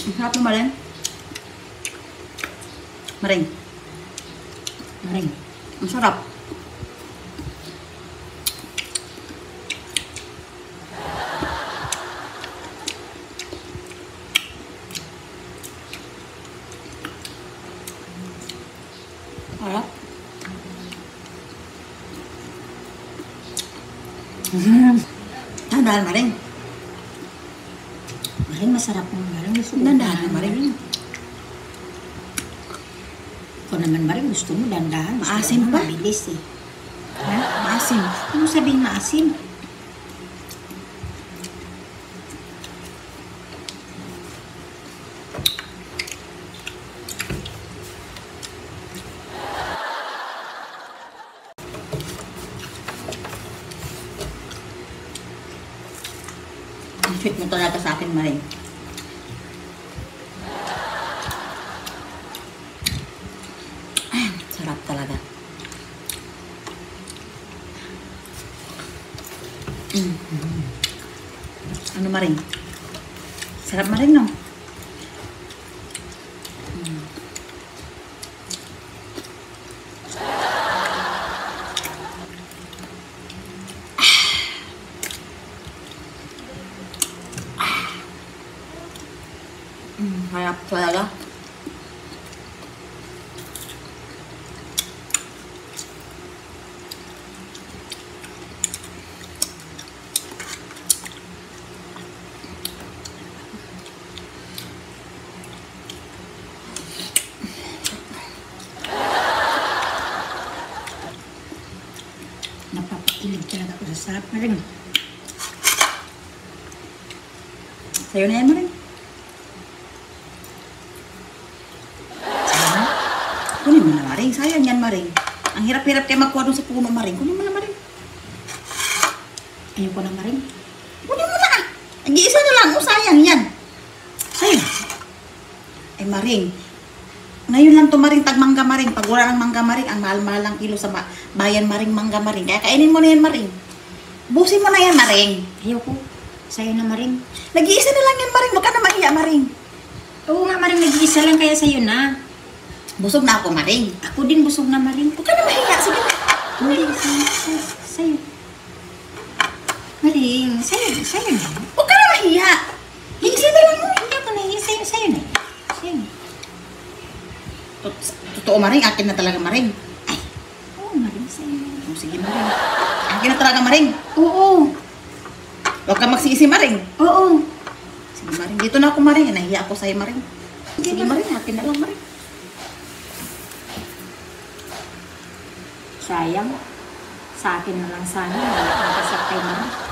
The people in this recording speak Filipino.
Ang sarap ng maring. Maring. Maring. Ang sarap. Sarap. Tandaan maring. Maring masarap ng maring. Tandaan maring. Kung naman maring gusto mo dandahan. Maasim pa? Mabilis eh. Ha? Maasim. Ano sabihin maasim? Ang sweet mo talaga sa akin, maring. Sarap talaga. Ano maring? Sarap maring, no? Sarap talaga. Napapakilig talaga ako sa sarap maring. Sa'yo na yan, maring. Kunin mo na, maring. Sayang yan, maring. Ang hirap-hirap kayo magkuha dun sa puno, maring. Kunin mo na, maring. Ayoko na maring. Kunin mo na. Nag-iisa na lang. O, sayang yan. Sayang. Ay, maring. Ngayon lang to, maring, tagmangga, maring. Pag wala ng mangga, maring, ang mahal-mahal ng kilo sa bayan, maring, mangga, maring. Kaya kainin mo na yan, maring. Busin mo na yan, maring. Ayoko. Sa'yo na maring. Nag-iisa na lang yan, maring. Huwag ka na mahiya, maring. Oo nga maring, nag-iisa lang kaya sa'yo na. Busog na ako, maring. Ako din busog na maring. Huwag ka na mahiya. Sige na. Hindi, sa'yo. Maring, sa'yo na. Huwag ka na mahiya. Iisa na lang mo. Hindi ako nahiya. Sa'yo na. Sa'yo na. Totoo, maring. Akin na talaga, maring. Ay, oo maring, sa'yo na. Oh, sige, maring. Akin na talaga, maring. Oo. Huwag ka magsisi, maring. Oo. Sige, maring. Dito na ako, maring. Nahiya ako sa'yo, maring. Sige, maring. Akin na lang, maring. Sayang. Sa akin na lang sana. Wala kang kasakay maring.